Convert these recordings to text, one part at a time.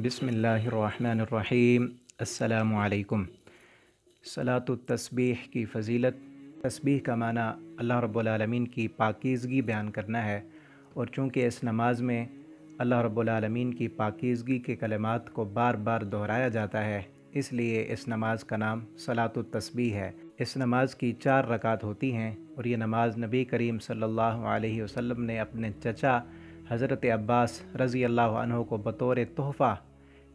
बिस्मिल्लाहिर्रहमानिर्रहीम। अस्सलामु अलैकुम। सलातुत तस्बीह की फ़जीलत। तस्बीह का माना अल्लाह रब्बुल आलमीन की पाकीज़गी बयान करना है, और चूँकि इस नमाज में अल्लाह रब्बुल आलमीन की पाकीज़गी के कलिमात को बार बार दोहराया जाता है, इसलिए इस नमाज का नाम सलातुत तस्बीह है। इस नमाज की 4 रकात होती हैं, और ये नमाज नबी करीम सल्लल्लाहु अलैहि वसल्लम ने अपने चचा हज़रत अब्बास रज़ी अल्लाह अन्हु को बतौर तोहफ़ा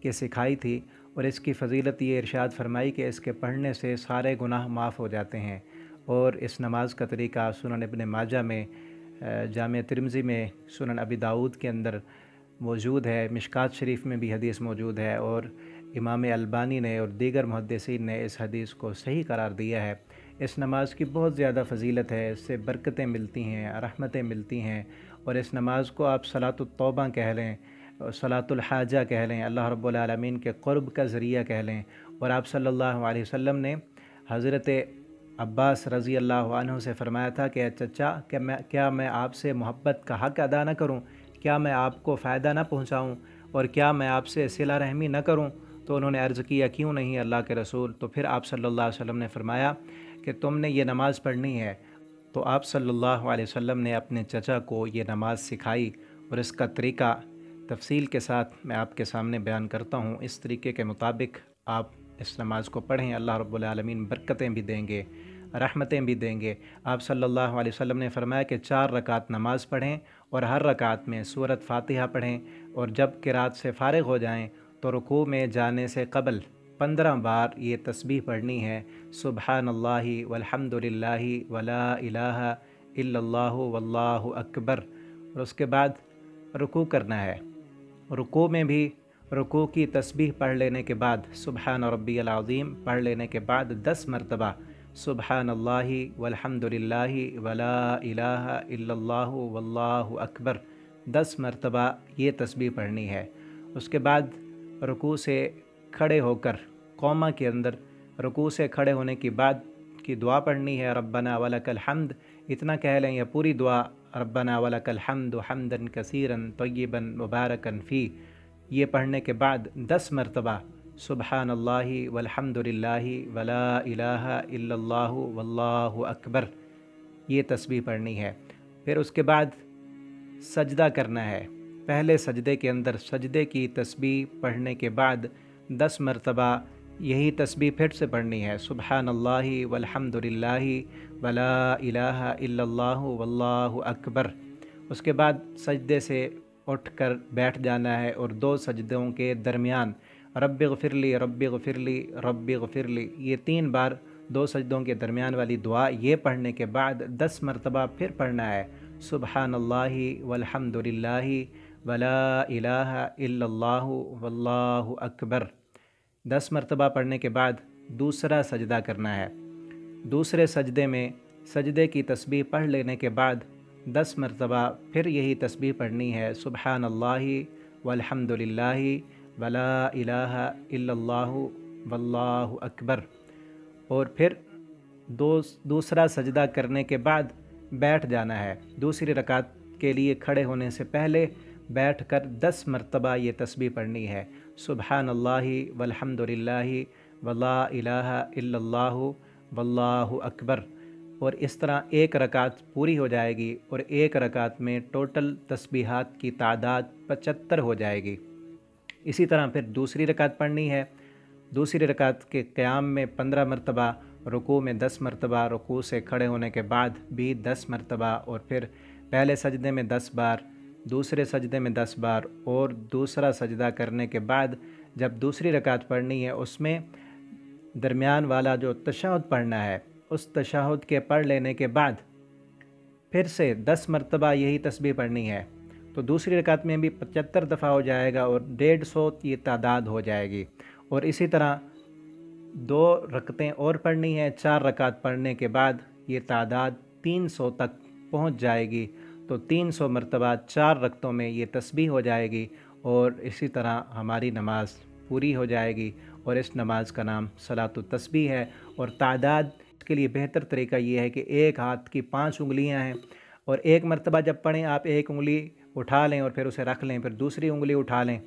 के सिखाई थी। और इसकी फ़जीलत ये इरशाद फरमाई कि इसके पढ़ने से सारे गुनाह माफ़ हो जाते हैं। और इस नमाज का तरीक़ा सुनन इब्न माजा में, जामे तिरमिज़ी में, सुनन अबी दाऊद के अंदर मौजूद है, मिशकात शरीफ में भी हदीस मौजूद है, और इमाम अलबानी ने और दीगर मुहद्दिसीन ने इस हदीस को सही करार दिया है। इस नमाज की बहुत ज़्यादा फ़जीलत है, इससे बरकतें मिलती हैं, रहमतें मिलती हैं। और इस नमाज को आप सलातुत तौबा कह लें, सलातुल हाजा कह लें, अल्लाह रब्बुल आलमीन के क़ुर्ब का ज़रिया कह लें। और आप सल्लल्लाहु अलैहि वसल्लम ने हज़रत अब्बास रज़ी अल्लाह अन्हु से फ़रमाया था कि चचा, क्या मैं आपसे मोहब्बत का हक़ अदा न करूं? क्या मैं आपको फ़ायदा न पहुंचाऊं? और क्या मैं आपसे सिला रहमी न करूं? तो उन्होंने अर्ज़ किया, क्यों नहीं अल्लाह के रसूल। तो फिर आप सल्लल्लाहु अलैहि वसल्लम ने फ़रमाया कि तुमने ये नमाज़ पढ़नी है। तो आप सल्लल्लाहु अलैहि वसल्लम ने अपने चचा को ये नमाज़ सिखाई, और इसका तरीक़ा तफसील के साथ मैं आपके सामने बयान करता हूँ। इस तरीके के मुताबिक आप इस नमाज को पढ़ें, अल्लाह रब्बुल आलमीन बरकतें भी देंगे, रहमतें भी देंगे। आप सल्लल्लाहु अलैहि वसल्लम ने फ़रमाया कि 4 रकात नमाज़ पढ़ें, और हर रकात में सूरत फ़ातिहा पढ़ें, और जब क़िरात से फ़ारिग़ हो जाएं तो रुकू में जाने से क़बल 15 बार ये तस्बीह पढ़नी है, सुबहानल्लाहि वल्हम्दुलिल्लाहि वला इलाहा इल्लल्लाहु वल्लाहु अकबर। और उसके बाद रुकू करना है। रुकू में भी रुकू की तस्बीह पढ़ लेने के बाद सुबहान रब्बियल अज़ीम पढ़ लेने के बाद 10 मरतबा सुबहानल्लाहि वल्हम्दुलिल्लाहि वला इलाहा इल्लल्लाहु वल्लाहु अकबर 10 मरतबा ये तस्बीह पढ़नी है। उसके बाद रुकू से खड़े होकर कौमा के अंदर रुकू से खड़े होने के बाद की दुआ पढ़नी है, रब्बना वलकल हम्द। इतना कह लें, या पूरी दुआ रब्बना वलकल हम्दु हम्दन कसीरन तय्यिबन मुबारकन फ़ी, ये पढ़ने के बाद 10 मरतबा सुबहानल्लाहि वल्हम्दुलिल्लाहि वला इलाहा इल्लल्लाहु वल्लाहु अकबर ये तस्बीह पढ़नी है। फिर उसके बाद सजदा करना है। पहले सजदे के अंदर सजदे की तस्बीह पढ़ने के बाद 10 मरतबा यही तस्बीह फिर से पढ़नी है, सुबहानल्लाहि वल्हम्दुलिल्लाहि वला इलाहा इल्लल्लाहु वल्लाहु अकबर। उसके बाद सजदे से उठकर बैठ जाना है, और 2 सजदों के दरमियान रब्बिग़फिरली रब्बिग़फिरली रब्बिग़फिरली ये 3 बार 2 सजदों के दरमियान वाली दुआ ये पढ़ने के बाद 10 मरतबा फिर पढ़ना है, सुबहानल्लाहि वल्हम्दुलिल्लाहि वला इलाहा इल्लल्लाहु वल्लाहु अकबर। 10 मरतबा पढ़ने के बाद दूसरा सजदा करना है। दूसरे सजदे में सजदे की तस्बीह पढ़ लेने के बाद 10 मरतबा फिर यही तस्बीह पढ़नी है, सुबहानल्लाहि वल्हम्दुलिल्लाहि वला इलाहा इल्लल्लाहु वल्लाहु अकबर। और फिर दूसरा सजदा करने के बाद बैठ जाना है। दूसरी रकात के लिए खड़े होने से पहले बैठकर 10 मरतबा ये तस्बीह पढ़नी है, सुबहानल्लाहि वल्हम्दुलिल्लाहि वला इलाहा इल्लल्लाहु वल्लाहु अकबर। और इस तरह एक रकात पूरी हो जाएगी, और एक रकात में टोटल तस्बीहात की तादाद 75 हो जाएगी। इसी तरह फिर दूसरी रकात पढ़नी है। दूसरी रकात के क़याम में 15 मरतबा, रुकू में 10 मरतबा, रुकू से खड़े होने के बाद भी 10 मरतबा, और फिर पहले सजदे में 10 बार, दूसरे सजदे में 10 बार, और दूसरा सजदा करने के बाद जब दूसरी रकात पढ़नी है उसमें दरमियान वाला जो तशहुद पढ़ना है, उस तशहुद के पढ़ लेने के बाद फिर से 10 मरतबा यही तस्बीह पढ़नी है। तो दूसरी रकात में भी 75 दफ़ा हो जाएगा, और 150 ये तादाद हो जाएगी। और इसी तरह 2 रकतें और पढ़नी है। 4 रकात पढ़ने के बाद ये तादाद 300 तक पहुंच जाएगी। तो 300 मरतबा 4 रकतों में ये तस्बीह हो जाएगी, और इसी तरह हमारी नमाज पूरी हो जाएगी। और इस नमाज का नाम सलातुत तस्बीह है। और तादाद के लिए बेहतर तरीका ये है कि एक हाथ की 5 उंगलियां हैं, और एक मरतबा जब पढ़ें आप एक उंगली उठा लें और फिर उसे रख लें, फिर दूसरी उंगली उठा लें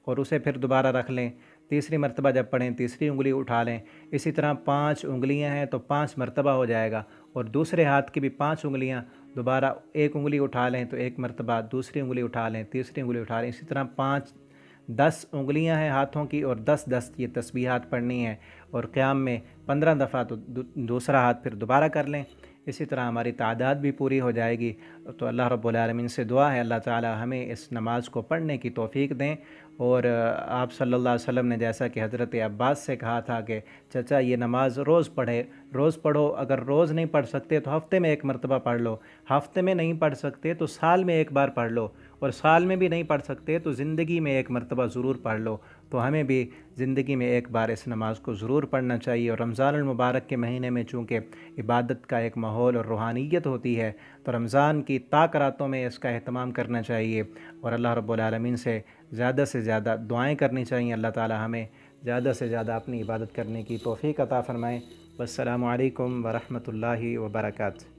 اور اسے پھر دوبارہ رکھ لیں، تیسری مرتبہ جب پڑھیں تیسری انگلی اٹھا لیں، اسی طرح 5 انگلیاں ہیں تو 5 مرتبہ ہو جائے گا، اور دوسرے ہاتھ کی بھی 5 انگلیاں، دوبارہ ایک انگلی اٹھا لیں تو ایک مرتبہ، دوسری انگلی اٹھا لیں، تیسری انگلی اٹھا لیں، اسی طرح 10 انگلیاں ہیں ہاتھوں کی، اور 10 یہ تسبیحات پڑھنی ہیں، اور قیام میں 15 دفعہ تو دوسرا ہاتھ پھر دوبارہ کر لیں، اسی طرح ہماری تعداد بھی پوری ہو جائے گی۔ تو اللہ رب العالمین سے دعا ہے اللہ تعالی ہمیں اس نماز کو پڑھنے کی توفیق دیں، اور آپ صلی اللہ علیہ وسلم نے جیسا کہ حضرت عباس سے کہا تھا کہ چچا یہ نماز روز پڑھو، اگر روز نہیں پڑھ سکتے تو ہفتے میں ایک مرتبہ پڑھ لو، ہفتے میں نہیں پڑھ سکتے تو سال میں ایک بار پڑھ لو، اور سال میں بھی نہیں پڑھ سکتے تو زندگی میں ایک مرتبہ ضرور پڑھ لو۔ تو ہمیں بھی زندگی میں ایک بار اس نماز کو ضرور پڑھنا چاہیے، اور رمضان المبارک کے مہینے میں چونکہ عبادت کا ایک ماحول اور روحانیت ہوتی ہے، تو رمضان کی طاق راتوں میں اس کا اہتمام کرنا چاہیے، اور اللہ رب العالمین سے زیادہ دعائیں کرنی چاہیے۔ اللہ تعالی ہمیں زیادہ سے زیادہ اپنی عبادت کرنے کی توفیق عطا فرمائے۔ والسلام علیکم ورحمۃ اللہ وبرکاتہ۔